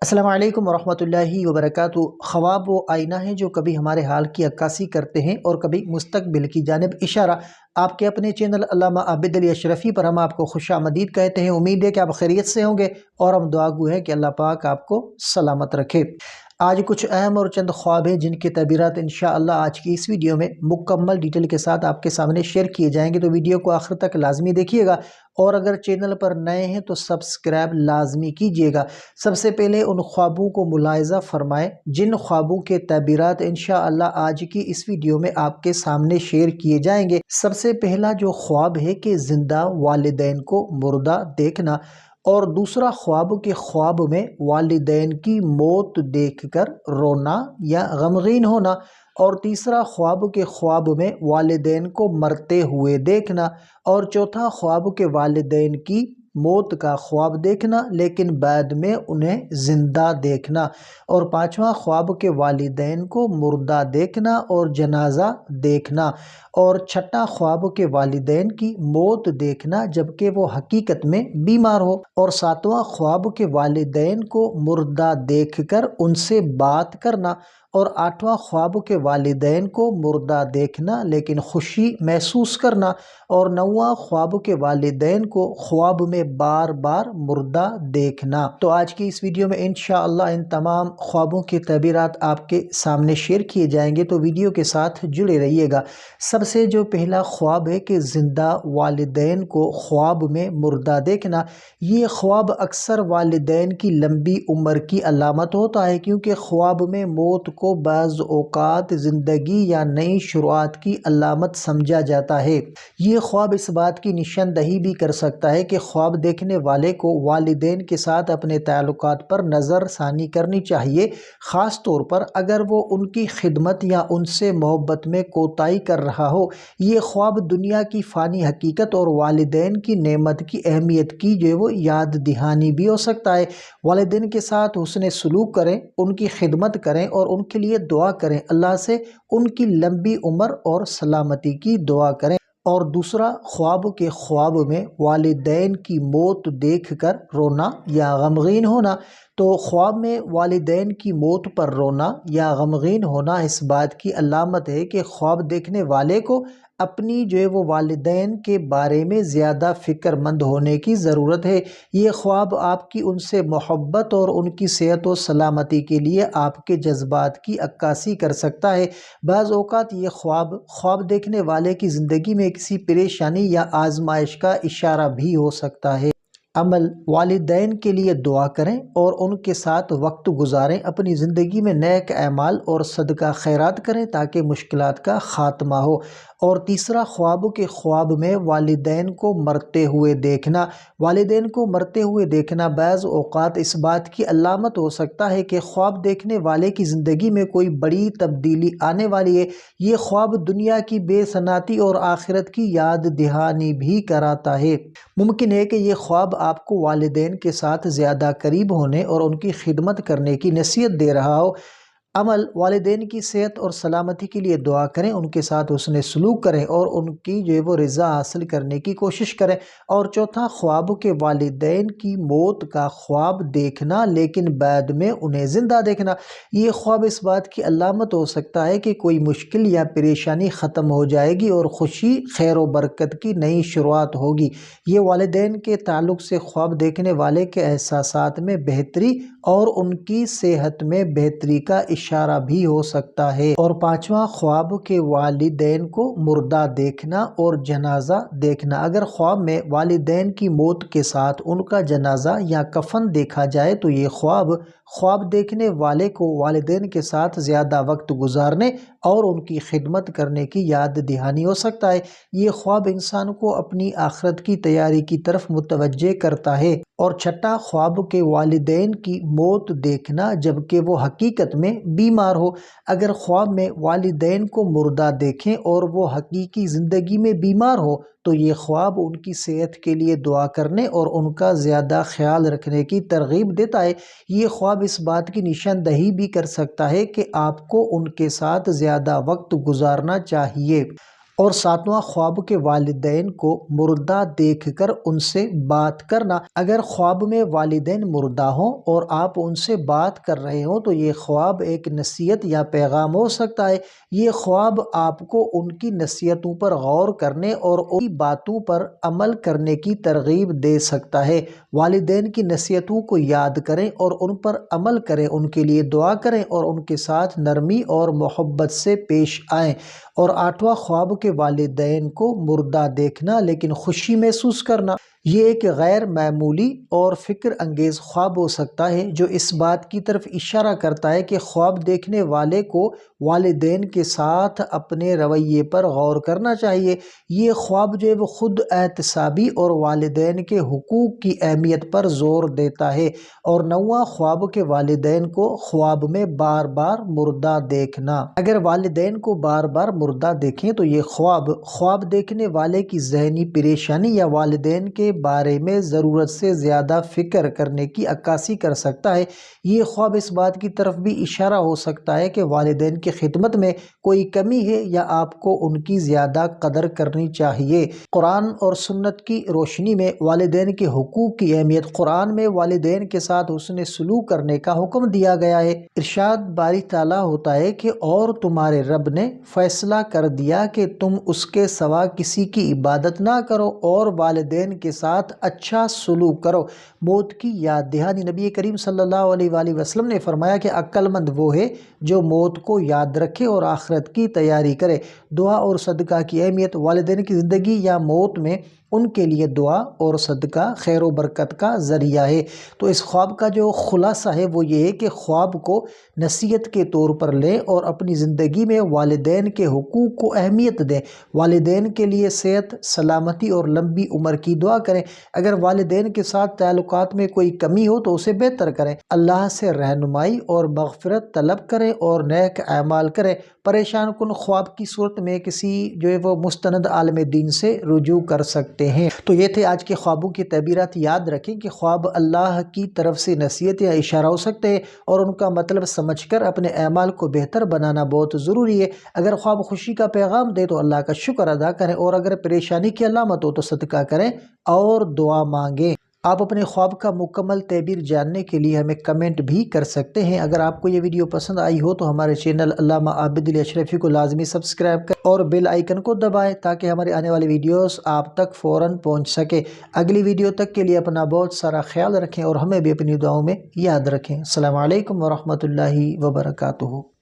السلام علیکم ورحمۃ اللہ وبرکاتہ۔ خواب وہ آئینہ ہیں جو کبھی ہمارے حال کی عکاسی کرتے ہیں اور کبھی مستقبل کی جانب اشارہ۔ آپ کے اپنے چینل علامہ عابد علی اشرفی پر ہم آپ کو خوش آمدید کہتے ہیں۔ امید ہے کہ آپ خیریت سے ہوں گے اور ہم دعا گو ہیں کہ اللہ پاک آپ کو سلامت رکھے۔ آج کچھ اہم اور چند خواب ہیں جن کے تعبیرات انشاءاللہ آج کی اس ویڈیو میں مکمل ڈیٹیل کے ساتھ آپ کے سامنے شیئر کیے جائیں گے، تو ویڈیو کو آخر تک لازمی دیکھیے گا، اور اگر چینل پر نئے ہیں تو سبسکرائب لازمی کیجیے گا۔ سب سے پہلے ان خوابوں کو ملاحظہ فرمائیں جن خوابوں کے تعبیرات انشاءاللہ آج کی اس ویڈیو میں آپ کے سامنے شیئر کیے جائیں گے۔ سب سے پہلا جو خواب ہے کہ زندہ والدین کو مردہ دیکھنا، اور دوسرا خواب کے خواب میں والدین کی موت دیکھ کر رونا یا غمگین ہونا، اور تیسرا خواب کے خواب میں والدین کو مرتے ہوئے دیکھنا، اور چوتھا خواب کے والدین کی موت کا خواب دیکھنا لیکن بعد میں انہیں زندہ دیکھنا، اور پانچواں خواب کے والدین کو مردہ دیکھنا اور جنازہ دیکھنا، اور چھٹا خواب کے والدین کی موت دیکھنا جبکہ وہ حقیقت میں بیمار ہو، اور ساتواں خواب کے والدین کو مردہ دیکھ کر ان سے بات کرنا، اور آٹھواں خواب کے والدین کو مردہ دیکھنا لیکن خوشی محسوس کرنا، اور نواں خواب کے والدین کو خواب میں بار بار مردہ دیکھنا۔ تو آج کی اس ویڈیو میں انشاءاللہ ان تمام خوابوں کی تعبیرات آپ کے سامنے شیئر کیے جائیں گے، تو ویڈیو کے ساتھ جڑے رہیے گا۔ سب سے جو پہلا خواب ہے کہ زندہ والدین کو خواب میں مردہ دیکھنا، یہ خواب اکثر والدین کی لمبی عمر کی علامت ہوتا ہے، کیونکہ خواب میں موت کو بعض اوقات زندگی یا نئی شروعات کی علامت سمجھا جاتا ہے۔ یہ خواب اس بات کی نشاندہی بھی کر سکتا ہے کہ خواب دیکھنے والے کو والدین کے ساتھ اپنے تعلقات پر نظر ثانی کرنی چاہیے، خاص طور پر اگر وہ ان کی خدمت یا ان سے محبت میں کوتاہی کر رہا ہو۔ یہ خواب دنیا کی فانی حقیقت اور والدین کی نعمت کی اہمیت کی جو وہ یاد دہانی بھی ہو سکتا ہے۔ والدین کے ساتھ حسن سلوک کریں، ان کی خدمت کریں اور ان کے لیے دعا کریں، اللہ سے ان کی لمبی عمر اور سلامتی کی دعا کریں۔ اور دوسرا خواب کے خواب میں والدین کی موت دیکھ کر رونا یا غمگین ہونا، تو خواب میں والدین کی موت پر رونا یا غمگین ہونا اس بات کی علامت ہے کہ خواب دیکھنے والے کو اپنی جو ہے وہ والدین کے بارے میں زیادہ فکر مند ہونے کی ضرورت ہے۔ یہ خواب آپ کی ان سے محبت اور ان کی صحت و سلامتی کے لیے آپ کے جذبات کی عکاسی کر سکتا ہے۔ بعض اوقات یہ خواب دیکھنے والے کی زندگی میں کسی پریشانی یا آزمائش کا اشارہ بھی ہو سکتا ہے۔ عمل: والدین کے لیے دعا کریں اور ان کے ساتھ وقت گزاریں، اپنی زندگی میں نیک اعمال اور صدقہ خیرات کریں تاکہ مشکلات کا خاتمہ ہو۔ اور تیسرا خواب کے خواب میں والدین کو مرتے ہوئے دیکھنا، والدین کو مرتے ہوئے دیکھنا بعض اوقات اس بات کی علامت ہو سکتا ہے کہ خواب دیکھنے والے کی زندگی میں کوئی بڑی تبدیلی آنے والی ہے۔ یہ خواب دنیا کی بے ثنائی اور آخرت کی یاد دہانی بھی کراتا ہے۔ ممکن ہے کہ یہ خواب آپ کو والدین کے ساتھ زیادہ قریب ہونے اور ان کی خدمت کرنے کی نصیحت دے رہا ہو۔ عمل: والدین کی صحت اور سلامتی کے لیے دعا کریں، ان کے ساتھ حسن سلوک کریں اور ان کی جو ہے وہ رضا حاصل کرنے کی کوشش کریں۔ اور چوتھا خواب کے والدین کی موت کا خواب دیکھنا لیکن بعد میں انہیں زندہ دیکھنا، یہ خواب اس بات کی علامت ہو سکتا ہے کہ کوئی مشکل یا پریشانی ختم ہو جائے گی اور خوشی، خیر و برکت کی نئی شروعات ہوگی۔ یہ والدین کے تعلق سے خواب دیکھنے والے کے احساسات میں بہتری اور ان کی صحت میں بہتری کا اشارہ بھی ہو سکتا ہے۔ اور پانچواں خواب کے والدین کو مردہ دیکھنا اور جنازہ دیکھنا، اگر خواب میں والدین کی موت کے ساتھ ان کا جنازہ یا کفن دیکھا جائے تو یہ خواب دیکھنے والے کو والدین کے ساتھ زیادہ وقت گزارنے اور ان کی خدمت کرنے کی یاد دہانی ہو سکتا ہے۔ یہ خواب انسان کو اپنی آخرت کی تیاری کی طرف متوجہ کرتا ہے۔ اور چھٹا خواب کے والدین کی موت دیکھنا جبکہ وہ حقیقت میں بیمار ہو، اگر خواب میں والدین کو مردہ دیکھیں اور وہ حقیقی زندگی میں بیمار ہو تو یہ خواب ان کی صحت کے لیے دعا کرنے اور ان کا زیادہ خیال رکھنے کی ترغیب دیتا ہے۔ یہ خواب اس بات کی نشاندہی بھی کر سکتا ہے کہ آپ کو ان کے ساتھ زیادہ وقت گزارنا چاہیے۔ اور ساتواں خواب کے والدین کو مردہ دیکھ کر ان سے بات کرنا۔ اگر خواب میں والدین مردہ ہوں اور آپ ان سے بات کر رہے ہوں تو یہ خواب ایک نصیحت یا پیغام ہو سکتا ہے۔ یہ خواب آپ کو ان کی نصیحتوں پر غور کرنے اور ان کی باتوں پر عمل کرنے کی ترغیب دے سکتا ہے۔ والدین کی نصیحتوں کو یاد کریں اور ان پر عمل کریں، ان کے لیے دعا کریں اور ان کے ساتھ نرمی اور محبت سے پیش آئیں۔ اور آٹھواں خواب کے والدین کو مردہ دیکھنا لیکن خوشی محسوس کرنا۔ یہ ایک غیر معمولی اور فکر انگیز خواب ہو سکتا ہے جو اس بات کی طرف اشارہ کرتا ہے کہ خواب دیکھنے والے کو والدین کے ساتھ اپنے رویے پر غور کرنا چاہیے۔ یہ خواب جو ہے وہ خود احتسابی اور والدین کے حقوق کی اہمیت پر زور دیتا ہے۔ اور نواں خواب کے والدین کو خواب میں بار بار مردہ دیکھنا۔ اگر والدین کو بار بار مردہ دیکھیں تو یہ خواب دیکھنے والے کی ذہنی پریشانی یا والدین کے بارے میں ضرورت سے زیادہ فکر کرنے کی عکاسی کر سکتا ہے۔ یہ خواب اس بات کی طرف بھی اشارہ ہو سکتا ہے کہ والدین کی خدمت میں کوئی کمی ہے یا آپ کو ان کی زیادہ قدر کرنی چاہیے۔ قرآن اور سنت کی روشنی میں والدین کے حقوق کی اہمیت۔ قرآن میں والدین کے ساتھ حسن سلوک کرنے کا حکم دیا گیا ہے۔ ارشاد باری تعالیٰ ہوتا ہے کہ اور تمہارے رب نے فیصلہ کر دیا کہ تم اس کے سوا کسی کی عبادت نہ کرو اور والدین کے ساتھ اچھا سلوک کرو۔ موت کی یاد دہانی۔ نبی کریم صلی اللہ علیہ وآلہ وسلم نے فرمایا کہ عقل مند وہ ہے جو موت کو یاد رکھے اور آخرت کی تیاری کرے۔ دعا اور صدقہ کی اہمیت۔ والدین کی زندگی یا موت میں ان کے لیے دعا اور صدقہ خیر و برکت کا ذریعہ ہے۔ تو اس خواب کا جو خلاصہ ہے وہ یہ ہے کہ خواب کو نصیحت کے طور پر لیں اور اپنی زندگی میں والدین کے حقوق کو اہمیت دیں۔ والدین کے لیے صحت، سلامتی اور لمبی عمر کی دعا کریں۔ اگر والدین کے ساتھ تعلقات میں کوئی کمی ہو تو اسے بہتر کریں۔ اللہ سے رہنمائی اور مغفرت طلب کریں اور نیک اعمال کریں۔ پریشان کن خواب کی صورت میں کسی جو ہے وہ مستند عالم دین سے رجوع کر سکتے ہیں۔ تو یہ تھے آج کے خوابوں کی تعبیرات۔ یاد رکھیں کہ خواب اللہ کی طرف سے نصیحت یا اشارہ ہو سکتے ہیں اور ان کا مطلب سمجھ کر اپنے اعمال کو بہتر بنانا بہت ضروری ہے۔ اگر خواب خوشی کا پیغام دے تو اللہ کا شکر ادا کریں اور اگر پریشانی کی علامت ہو تو صدقہ کریں اور دعا مانگیں۔ آپ اپنے خواب کا مکمل تعبیر جاننے کے لیے ہمیں کمنٹ بھی کر سکتے ہیں۔ اگر آپ کو یہ ویڈیو پسند آئی ہو تو ہمارے چینل علامہ عابد علی اشرفی کو لازمی سبسکرائب کریں اور بیل آئیکن کو دبائیں تاکہ ہمارے آنے والی ویڈیوز آپ تک فوراً پہنچ سکے۔ اگلی ویڈیو تک کے لیے اپنا بہت سارا خیال رکھیں اور ہمیں بھی اپنی دعاؤں میں یاد رکھیں۔ السلام علیکم ورحمۃ اللہ وبرکاتہ۔